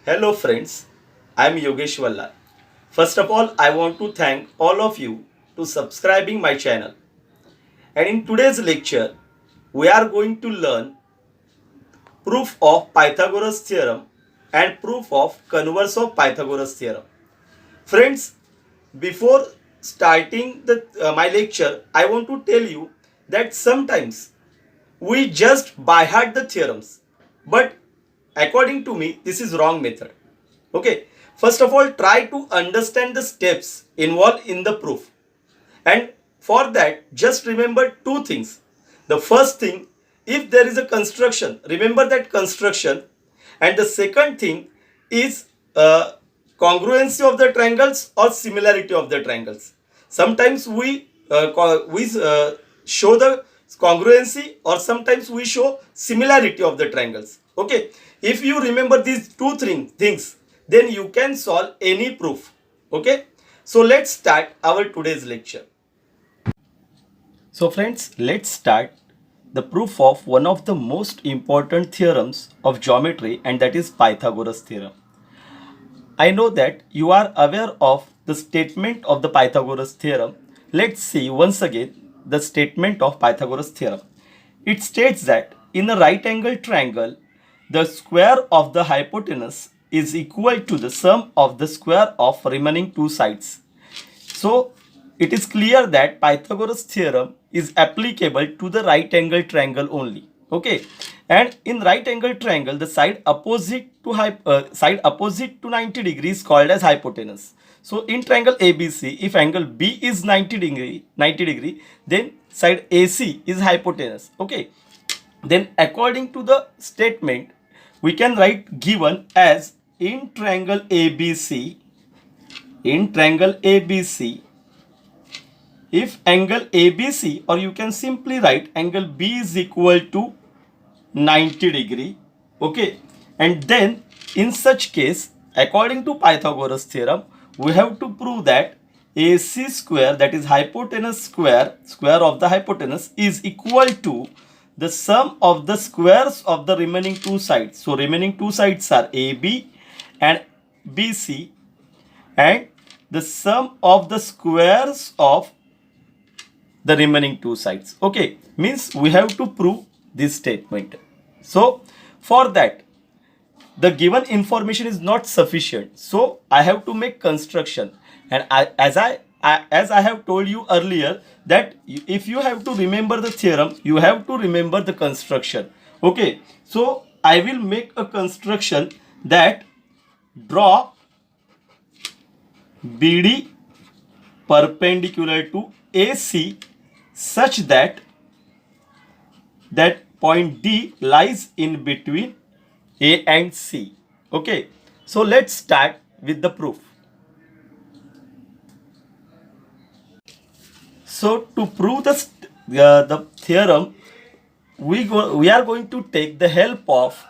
Hello friends, I am Yogesh Valla. First of all, I want to thank all of you to subscribing my channel. And in today's lecture, we are going to learn proof of Pythagoras theorem and proof of converse of Pythagoras theorem. Friends, before starting my lecture, I want to tell you that sometimes we just by heart the theorems, but according to me, this is wrong method. Okay, first of all, try to understand the steps involved in the proof, and for that just remember two things. The first thing, if there is a construction, remember that construction. And the second thing is congruency of the triangles or similarity of the triangles. Sometimes we show the congruency, or sometimes we show similarity of the triangles. Okay, if you remember these things, then you can solve any proof. Okay, so let's start our today's lecture. So friends, let's start the proof of one of the most important theorems of geometry, and that is Pythagoras theorem. I know that you are aware of the statement of the Pythagoras theorem. Let's see once again the statement of Pythagoras theorem. It states that in a right angle triangle, the square of the hypotenuse is equal to the sum of the square of remaining two sides. So it is clear that Pythagoras theorem is applicable to the right angle triangle only. Okay, and in right angle triangle, the side opposite to 90 degrees is called as hypotenuse. So in triangle ABC, if angle B is 90 degree, then side AC is hypotenuse. Okay, then according to the statement, we can write given as in triangle ABC, if angle ABC, or you can simply write angle B is equal to 90 degree. Okay, and then in such case, according to Pythagoras theorem, we have to prove that AC square, that is hypotenuse square of the hypotenuse, is equal to the sum of the squares of the remaining two sides. So remaining two sides are AB and BC, and the sum of the squares of the remaining two sides. Okay, means we have to prove this statement. So for that, the given information is not sufficient, so I have to make construction. And as I have told you earlier, that if you have to remember the theorem, you have to remember the construction. Okay, so I will make a construction that draw BD perpendicular to AC such that point D lies in between A and C. Okay, so let's start with the proof. So to prove the theorem, we are going to take the help of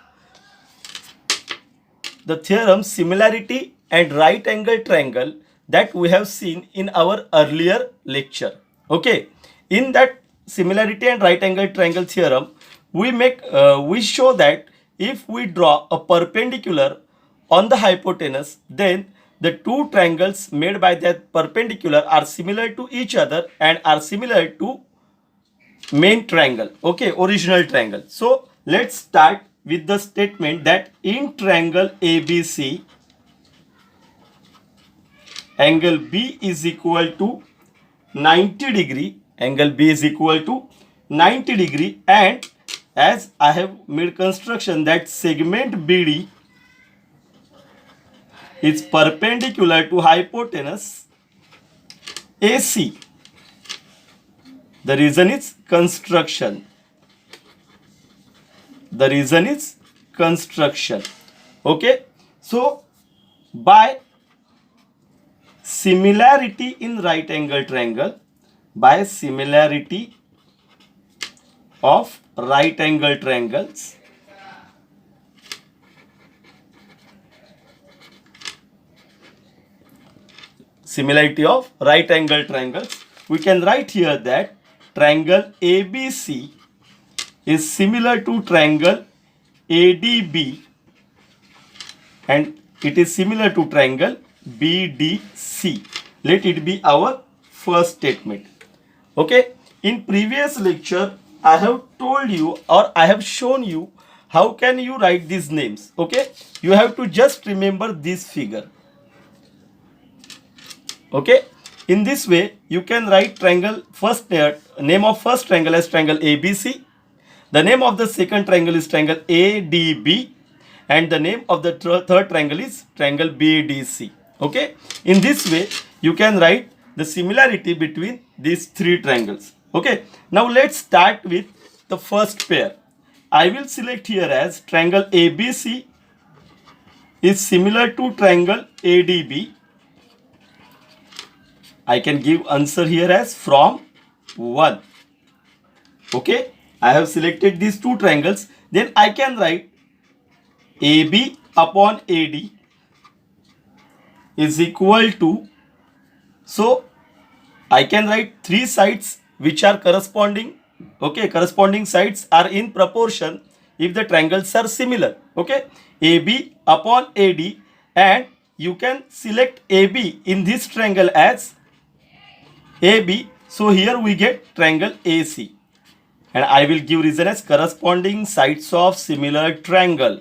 the theorem similarity and right angle triangle that we have seen in our earlier lecture. Okay, in that similarity and right angle triangle theorem, we show that if we draw a perpendicular on the hypotenuse, then the two triangles made by that perpendicular are similar to each other and are similar to main triangle. Okay, original triangle. So let's start with the statement that in triangle ABC, angle B is equal to 90 degree, angle B is equal to 90 degree, and as I have made construction that segment BD is perpendicular to hypotenuse AC. The reason is construction. Okay, so by similarity in right angle triangle, by similarity of right angle triangles, we can write here that triangle ABC is similar to triangle ADB, and it is similar to triangle BDC. Let it be our first statement. Okay, in previous lecture I have told you or I have shown you how can you write these names. Okay, you have to just remember this figure. Okay, in this way you can write triangle first name of first triangle as triangle ABC, the name of the second triangle is triangle ADB, and the name of the third triangle is triangle BDC. Okay, in this way you can write the similarity between these three triangles. Okay, now let's start with the first pair. I will select here as triangle ABC is similar to triangle ADB. I can give answer here as from 1. Okay, I have selected these two triangles. Then I can write AB upon AD is equal to, so I can write three sides which are corresponding. Okay, corresponding sides are in proportion if the triangles are similar. Okay, AB upon AD, and you can select AB in this triangle as AB. So here we get triangle AC, and I will give reason as corresponding sides of similar triangle.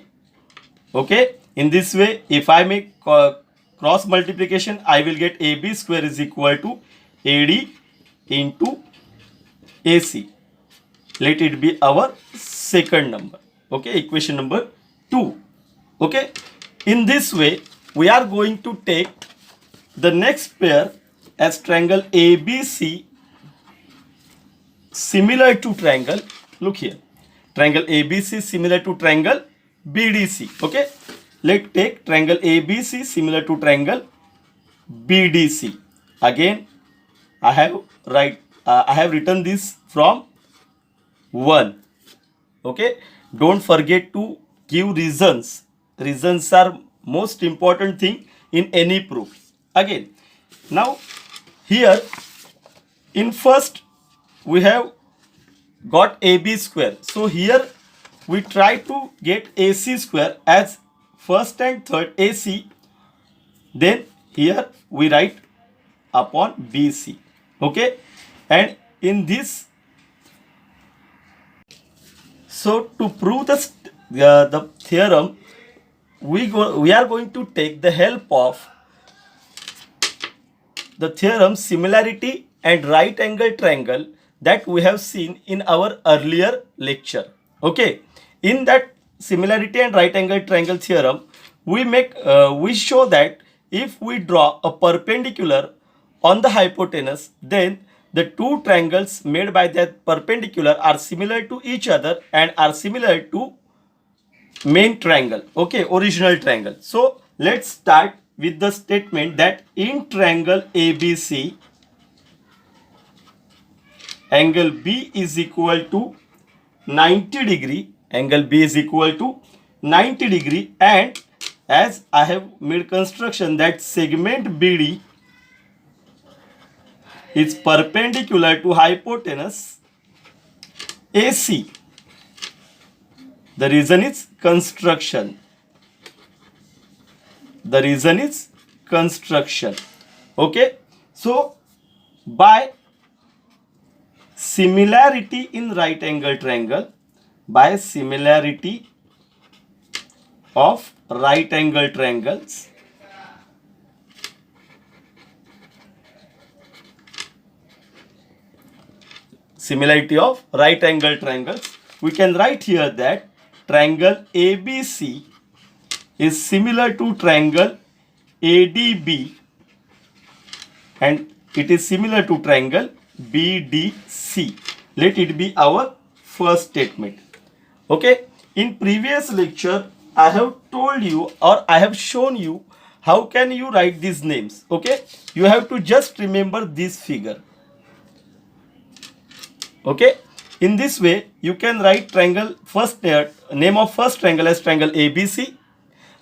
Okay, in this way if I make cross multiplication, I will get AB square is equal to AD into AC. Let it be our second number. Okay, equation number 2. Okay, in this way we are going to take the next pair as triangle ABC similar to triangle, look here, triangle ABC similar to triangle BDC. Okay, let's take triangle ABC similar to triangle BDC. Again I have written this from 1. Okay, don't forget to give reasons. Reasons are most important thing in any proof. Again, now here in first we have got AB square. So here we try to get AC square as first and third AC. Then here we write upon BC. Okay, and in this, so to prove the theorem, we are going to take the help of the theorem similarity and right angle triangle that we have seen in our earlier lecture. Okay, in that similarity and right angle triangle theorem, we show that if we draw a perpendicular on the hypotenuse, then the two triangles made by that perpendicular are similar to each other and are similar to main triangle. Okay, original triangle. So let's start with the statement that in triangle ABC, angle B is equal to 90 degree. Angle B is equal to 90 degree, and as I have made construction that segment BD is perpendicular to hypotenuse AC. The reason is construction. The reason is construction. Okay, so by similarity in right angle triangle, by similarity of right angle triangles, similarity of right angle triangles, we can write here that triangle ABC is similar to triangle ADB, and it is similar to triangle BDC. Let it be our first statement. Okay, in previous lecture I have told you or I have shown you how can you write these names. Okay, you have to just remember this figure. Okay, in this way you can write triangle first name of first triangle as triangle ABC,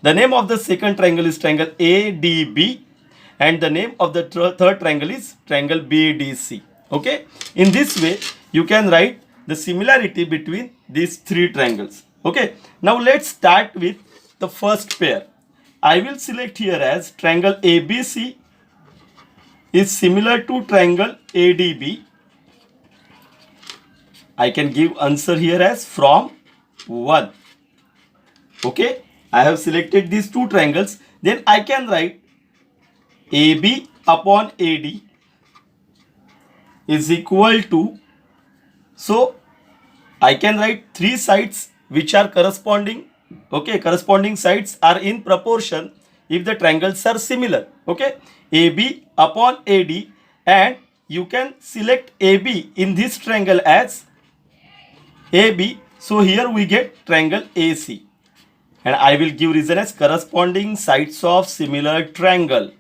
the name of the second triangle is triangle ADB, and the name of the third triangle is triangle BDC. Okay, in this way you can write the similarity between these three triangles. Okay, now let's start with the first pair. I will select here as triangle ABC is similar to triangle ADB. I can give answer here as from 1. Okay, I have selected these two triangles. Then I can write AB upon AD is equal to, so I can write three sides which are corresponding. Okay, corresponding sides are in proportion if the triangles are similar. Okay, AB upon AD, and you can select AB in this triangle as AB. So here we get triangle AC, and I will give reason as corresponding sides of similar triangle.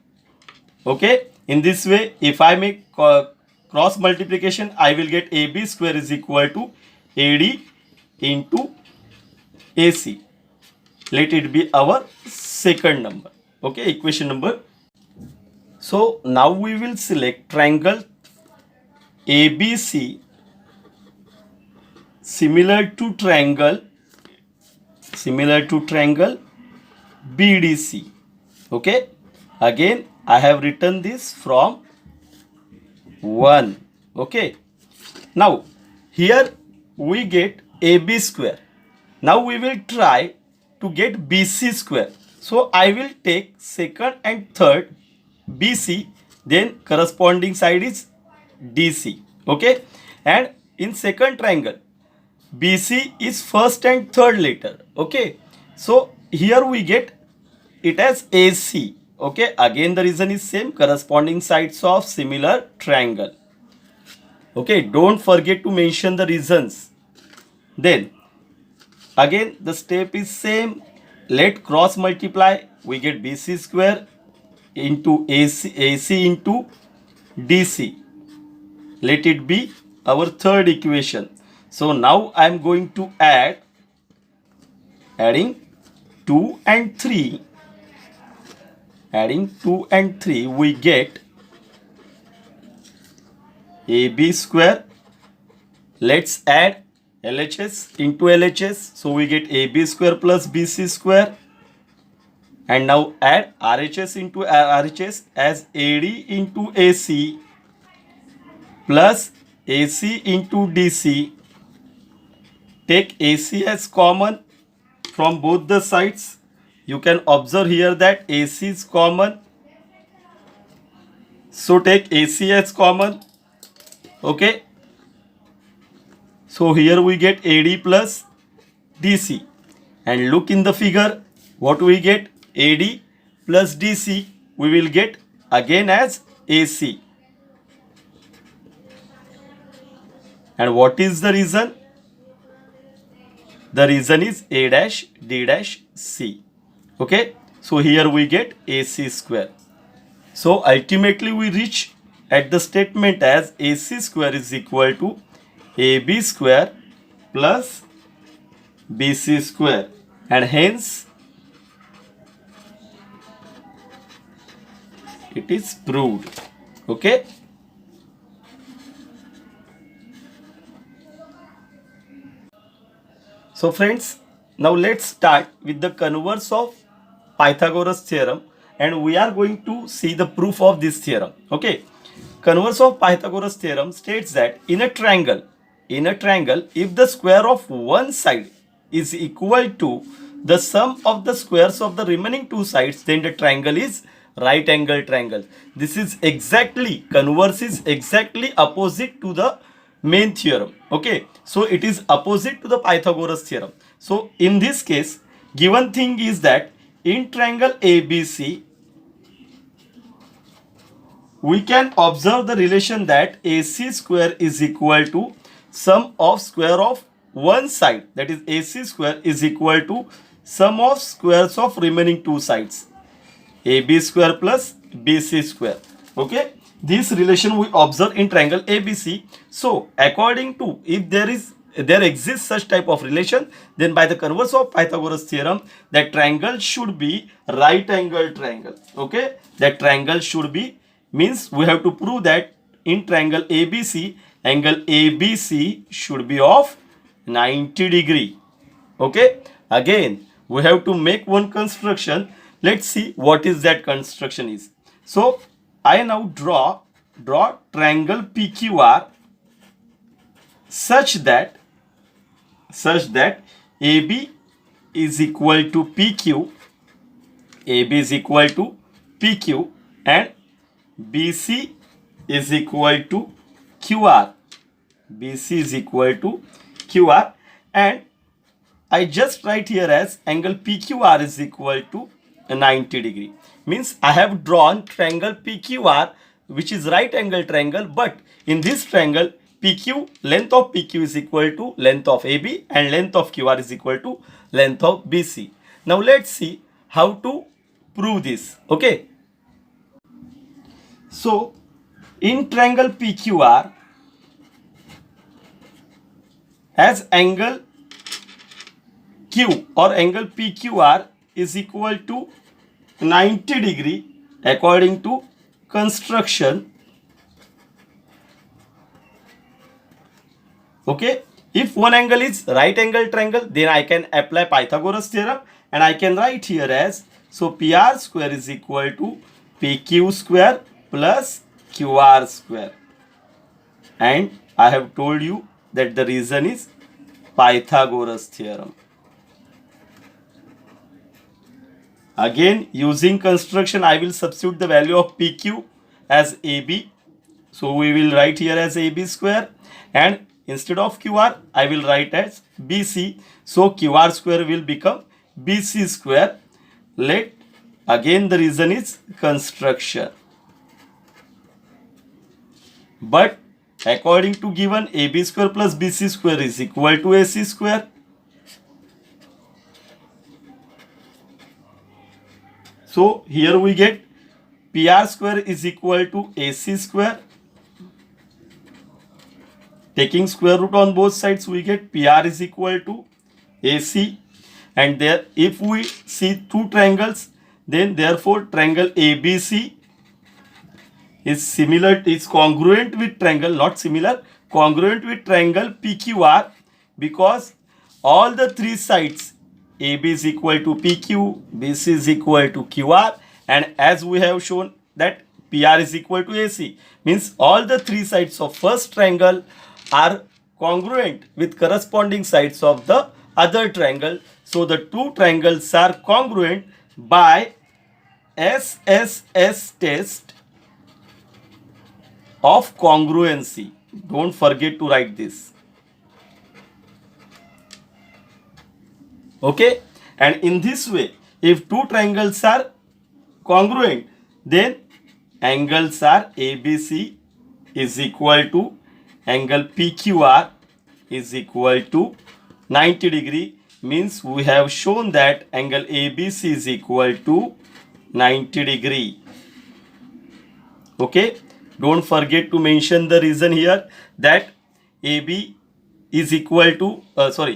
Okay, in this way, if I make cross multiplication, I will get AB square is equal to AD into AC. Let it be our second number. Okay, equation number. So now we will select triangle ABC similar to triangle BDC. Okay, again I have written this from 1. Okay, now here we get AB square. Now we will try to get BC square. So I will take second and third BC, then corresponding side is DC. Okay, and in second triangle BC is first and third letter. Okay, so here we get it as AC. Okay, again the reason is same, corresponding sides of similar triangle. Okay, don't forget to mention the reasons. Then again the step is same. Let cross multiply. We get BC square into AC into DC. Let it be our third equation. So now I am going to adding 2 and 3. Adding 2 and 3, we get AB square. Let's add LHS into LHS. So we get AB square plus BC square. And now add RHS into RHS as AD into AC plus AC into DC. Take AC as common from both the sides. You can observe here that AC is common. So take AC as common. Okay. So here we get AD plus DC. And look in the figure, what we get? AD plus DC we will get again as AC. And what is the reason? The reason is A dash D dash C. Okay, so here we get AC square. So ultimately we reach at the statement as AC square is equal to AB square plus BC square, and hence it is proved. Okay. So friends, now let's start with the converse of Pythagoras theorem, and we are going to see the proof of this theorem. Okay. Converse of Pythagoras theorem states that in a triangle, if the square of one side is equal to the sum of the squares of the remaining two sides, then the triangle is right angle triangle. This is exactly, converse is exactly opposite to the main theorem. Okay, so it is opposite to the Pythagoras theorem. So in this case, given thing is that in triangle ABC, we can observe the relation that AC square is equal to sum of square of one side, that is AC square is equal to sum of squares of remaining two sides, AB square plus BC square. Okay, this relation we observe in triangle ABC. So according to, if there exists such type of relation, then by the converse of Pythagoras theorem, that triangle should be right angle triangle. Okay, that triangle should be, means we have to prove that in triangle ABC, angle ABC should be of 90 degree. Okay, again we have to make one construction, let's see what is that construction is. So I now draw triangle PQR such that AB is equal to PQ, AB is equal to PQ, and BC is equal to QR, BC is equal to QR, and I just write here as angle PQR is equal to 90 degree. Means I have drawn triangle PQR, which is right angle triangle, but in this triangle PQ, length of PQ is equal to length of AB and length of QR is equal to length of BC. Now let's see how to prove this. Okay. So in triangle PQR, as angle Q or angle PQR is equal to 90 degree according to construction. Okay, if one angle is right angle triangle, then I can apply Pythagoras theorem and I can write here as, so PR square is equal to PQ square plus QR square, and I have told you that the reason is Pythagoras theorem. Again, using construction, I will substitute the value of PQ as AB. So we will write here as AB square, and instead of QR, I will write as BC. So QR square will become BC square. Let again the reason is construction. But according to given, AB square plus BC square is equal to AC square. So here we get PR square is equal to AC square. Taking square root on both sides, we get PR is equal to AC. And there, if we see two triangles, then therefore triangle ABC is congruent with triangle, not similar, congruent with triangle PQR, because all the three sides, AB is equal to PQ, BC is equal to QR, and as we have shown that PR is equal to AC, means all the three sides of first triangle are congruent with corresponding sides of the other triangle. So the two triangles are congruent by SSS test of congruency. Don't forget to write this. Okay, and in this way, if two triangles are congruent, then angles are ABC is equal to angle PQR is equal to 90 degree. Means we have shown that angle ABC is equal to 90 degree. Okay, don't forget to mention the reason here that AB is equal to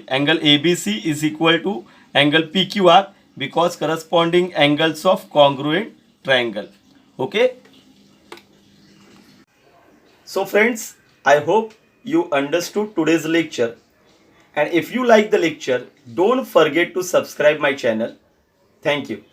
angle ABC is equal to angle PQR, because corresponding angles of congruent triangle. Okay. So friends, I hope you understood today's lecture, and if you like the lecture, don't forget to subscribe my channel. Thank you.